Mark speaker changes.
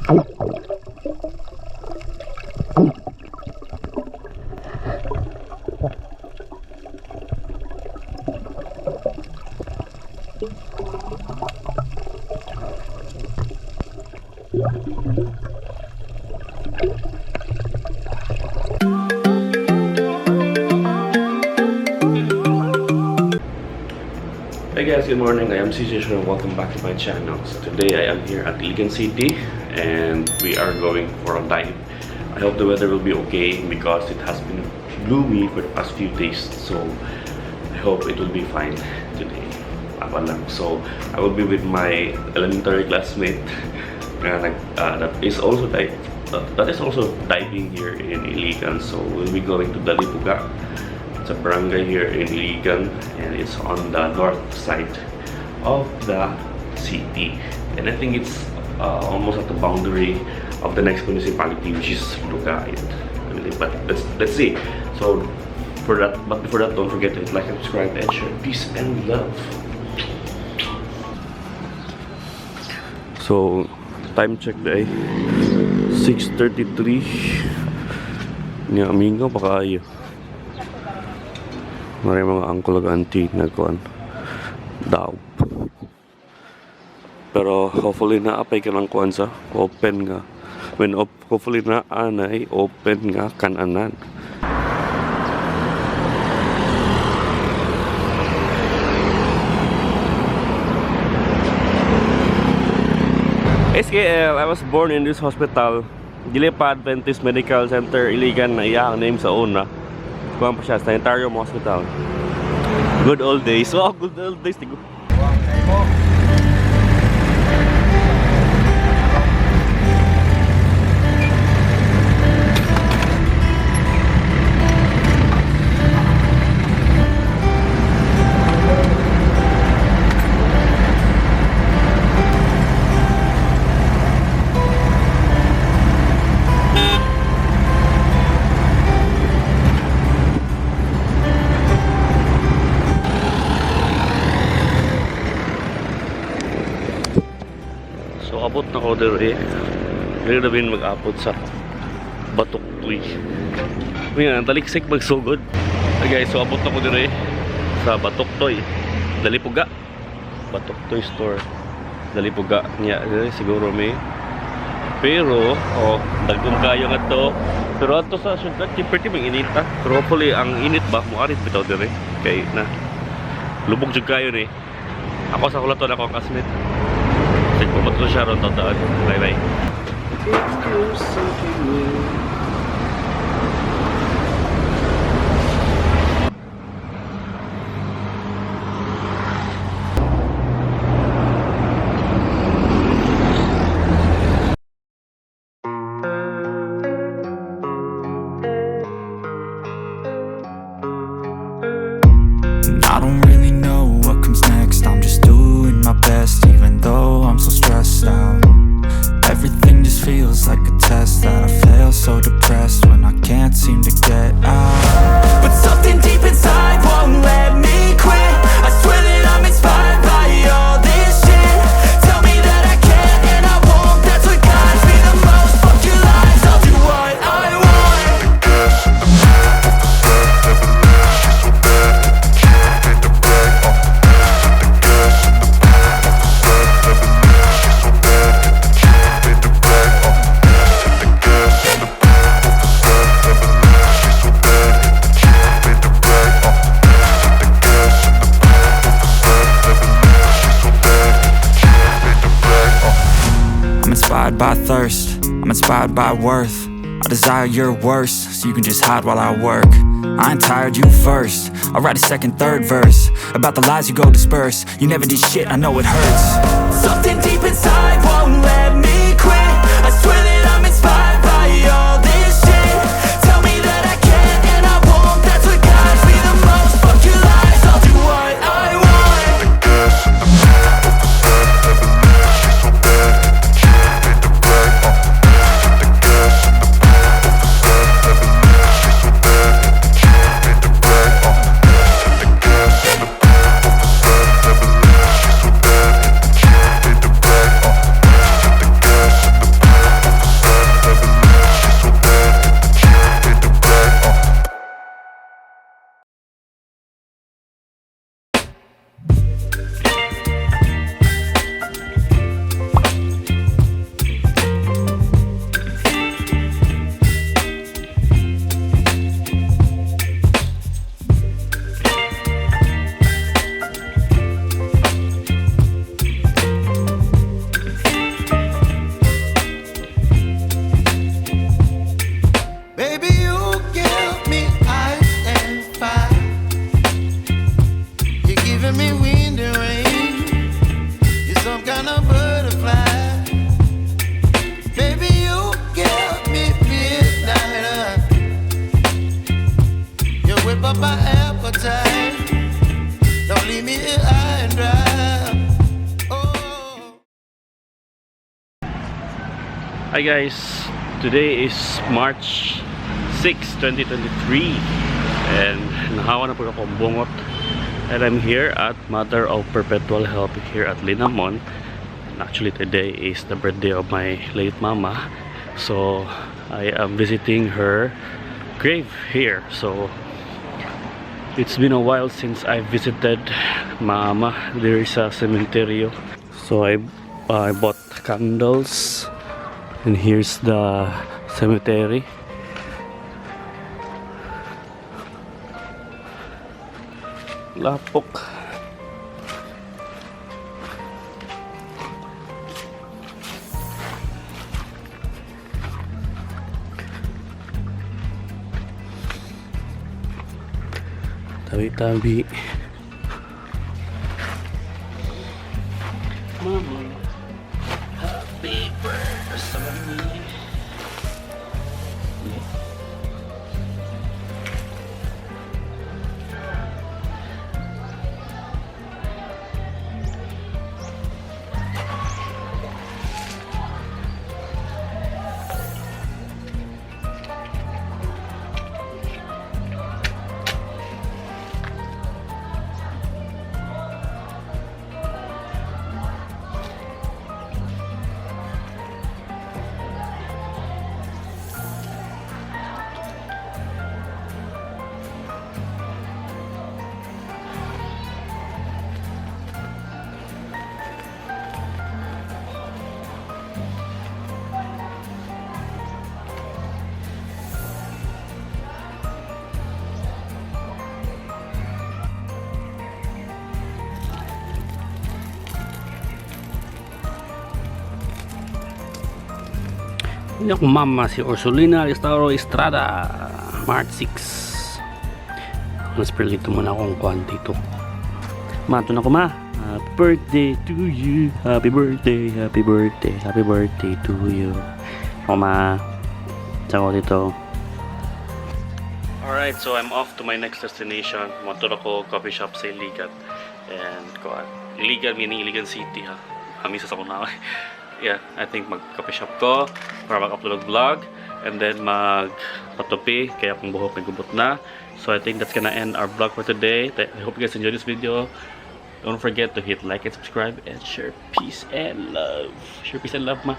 Speaker 1: Hey guys, good morning. I am CJ and welcome back to my channel. So today I am here at Iligan City and we are going for a dive. I hope the weather will be okay because it has been gloomy for the past few days. So I hope it will be fine today. So I will be with my elementary classmate that is also diving here in Iligan. So we'll be going to Dalipuga. It's a barangay here in Iligan and it's on the north side of the city, and I think it's almost at the boundary of the next municipality, which is Lugait. But let's see. So before that, don't forget to hit like and subscribe and share. Peace and love. So time check day 6:33 ni amigo pa kayo. Maray mga uncle ag auntie nagkuhan daw. Pero hopefully na apay ka ng kuhan sa open nga. Hopefully na anay open nga kananan. SKL, I was born in this hospital. Dili pa Adventist Medical Center Iligan na iyang name sa una. Kuha pa siya, sanitarium hospital. Good old days. Wow, good old days. Abot na ko dito Dili na bin mag-abot sa Batoctoy. Ngayon, taliksik magsugod. Guys, so abot na ko dito sa Batoctoy, Dalipuga. Batoctoy store, Dalipuga. Siguro may. Pero, dagkong kayo nga to. Pero ato sa syudad, pretty mang inita. Pero hopefully, ang init ba, muarit bitaw dito kay na lubog jud kayo ni. Ako sa kulaton ako ang classmate. Pumunta siya ron tandaan. Bye bye.
Speaker 2: I don't really know what comes next. I'm just doing my best, even though I'm so stressed out. Everything just feels like a test that I fail, so depressed when I can't seem to get out. But something deep inside won't let me quit. I swear that I'm inspired by all this shit. Tell me that I can't and I won't. That's what guides me the most. Fuck your lies, I'll do what I want. By thirst, I'm inspired by worth. I desire your worst, so you can just hide while I work. I ain't tired, you first. I'll write a second, third verse about the lies you go disperse. You never did shit, I know it hurts. Something deep inside won't let me quit. I swear that I'm inspired by all this shit. Tell me that I can't and I won't. That's what guides me the most. Fuck your lies, I'll do what I want.
Speaker 1: Hi guys, today is March 6, 2023 and nahawa na po akong bungot and I'm here at Mother of Perpetual Help here at Linamon. And actually today is the birthday of my late mama, so I am visiting her grave here. So it's been a while since I visited mama. There is a cemetery, so I bought candles. And here's the cemetery. Lapok. Tabi-tabi. Mama. Happy birthday. Ini ako mama si Ursulina Restauro Estrada, March 6. Mas perlito muna akong kwantito. Mato na ko ma. Happy birthday to you. Happy birthday, happy birthday, happy birthday to you. Mama. Tsaka dito. Alright, so I'm off to my next destination. Motor ako coffee shop sa Iligan. And Iligan meaning Iligan City ha. Misa sa kuna. Yeah, I think mag-coffee shop ko para mag-upload vlog and then mag-patupi kaya akong buhok nagubot na. So I think that's gonna end our vlog for today. I hope you guys enjoyed this video. Don't forget to hit like and subscribe and share peace and love. Share peace and love ma.